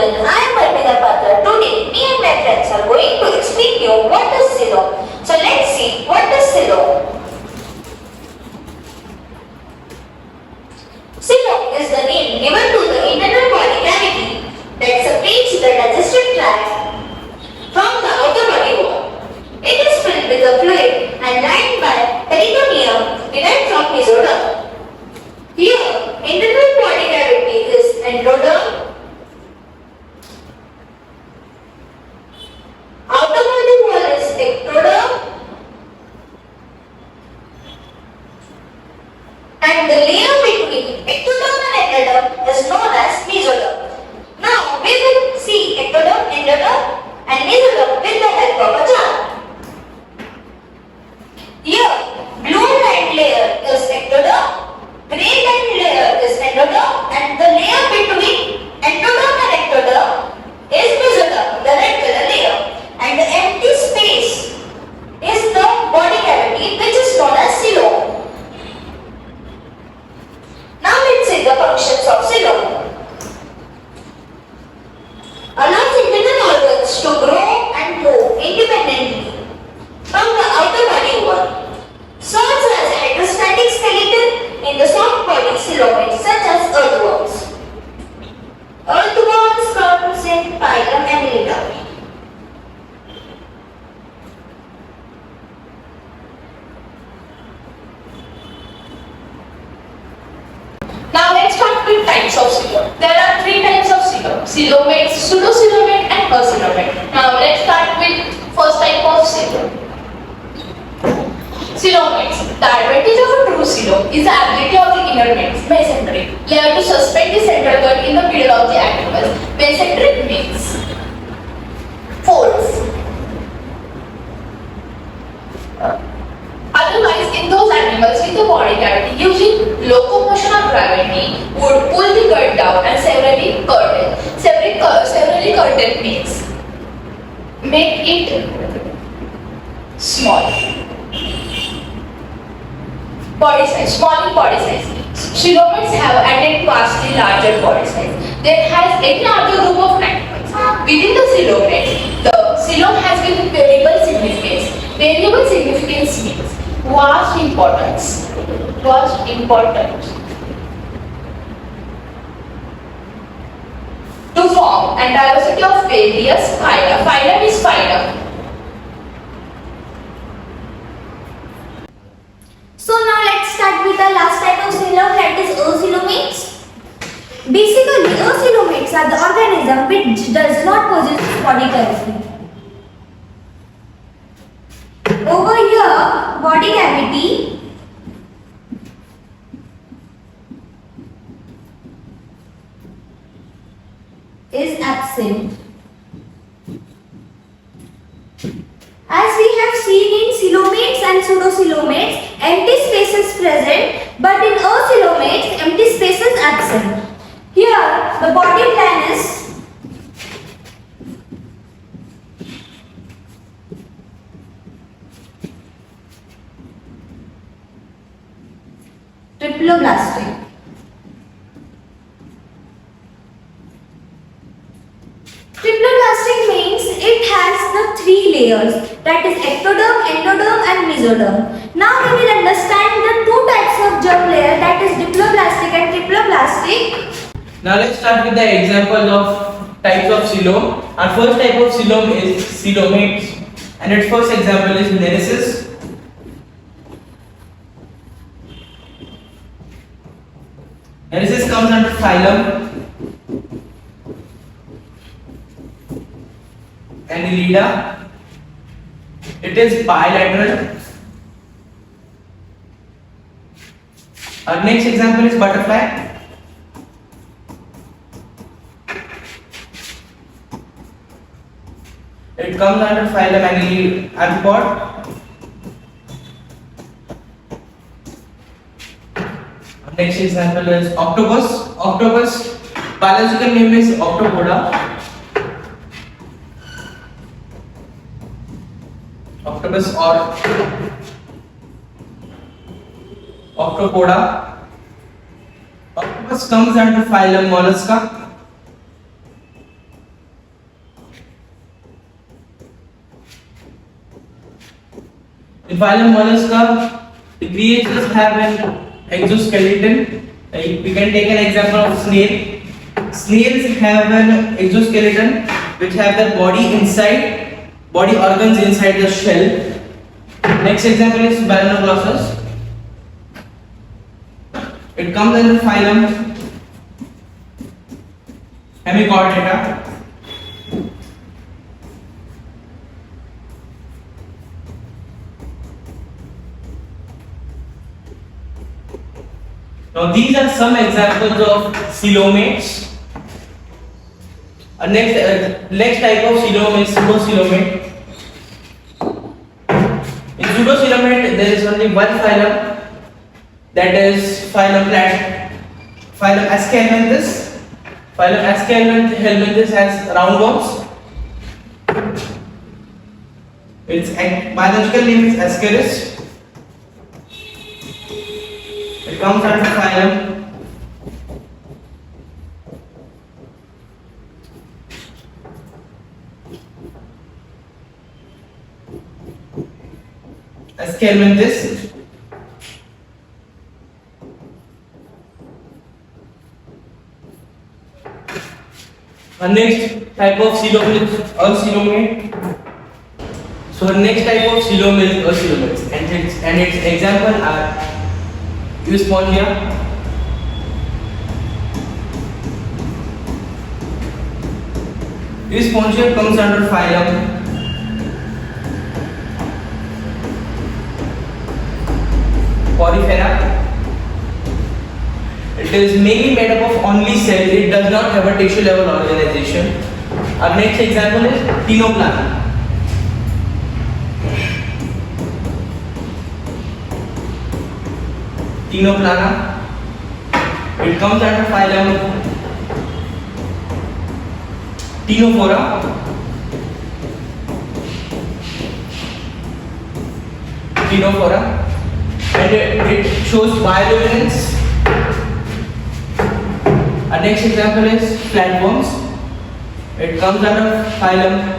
everyone, I am Arpita Patra. Today, me and my friends are going to explain you what is Coelom. So let's see what is Coelom. Coelom is the name given to the internal body cavity that separates the digestive tract from the outer body wall. It is filled with a fluid and lined by peritoneum derived from mesoderm. Here, internal body cavity is endoderm. Outer body wall is ectoderm. And the layer between ectoderm and endoderm is known as mesoderm. Now, we will see ectoderm, endoderm and mesoderm with the help of a chart. Here, blue line layer is ectoderm, grey line layer is endoderm, and the layer between endoderm and ectoderm is mesoderm, the red color layer. And the empty space is the body cavity, which is known as coelom. Now let's see the functions of coelom. Allows internal organs to grow and move independently from the outer body wall. Serves as a hydrostatic skeleton in the soft body coelomates such as earthworms. Earthworms comes in phylum Annelida. Now let's start with types of coelom. There are three types of coelom: coelomates, pseudocoelomate and acoelomate. Now let's start with first type of coelom. Coelomates. The advantage of a true coelom is the ability of the inner mesenteric layer to suspend the central cut in the middle of the abdomen. Mesenteric means folds. Otherwise, in those animals with the body cavity, using locomotion of gravity would pull the gut down and severely curtain. Severely curtain means make it small. Body size, small in body size. Coelomates have attained vastly larger body size. There has any other group of animals. Within the coelomate, the coelom has been variable significance. Variable significance means vast importance. Vast importance. To form and diversity of various phyla. Phylum is phylum. So now let's start with the last type of coelom, that is acoelomates. Basically, acoelomates are the organism which does not possess body cavity. Over here, body cavity is absent. As we have seen in coelomates and pseudocoelomates, empty space is present, but in acoelomates, empty space is absent. Here, the body plan is triploblastic. Triploblastic means it has the three layers, that is ectoderm, endoderm and mesoderm. Now we will understand the two types of germ layer, that is diploblastic and triploblastic. Now let's start with the example of types of coelom. Our first type of coelom is coelomates, and its first example is neresis. Neresis comes under phylum Annelida. It is bilateral. Our next example is butterfly. It comes under phylum Annelida arthropod. Our next example is octopus. Octopus, biological name is Octopoda. Octopus or Octopoda. Octopus comes under phylum Mollusca. In phylum Mollusca, the creatures have an exoskeleton. We can take an example of snail. Snails have an exoskeleton which have their body organs inside the shell. Next example is Balanoglossus. It comes under phylum Hemichordata. Now these are some examples of coelomates. Next type of coelom is pseudocoelomate. In pseudocoelomate there is only one phylum, that is phylum Ascahelminthes. Phylum Ascahelminthes has roundworms. Its biological name is Ascaris. It comes under phylum Ascahelminthes. Our next type of coelom is acoelomate. So our next type of coelom is acoelomates, and its example are Euspongia, Euspongia comes under phylum Porifera. It is mainly made up of only cell. It does not have a tissue level organization. Our next example is Tinoplana. Tinoplana. It comes under phylum Tinophora. Tinophora. And it shows bioluminescence. Our next example is flatworms. It comes under phylum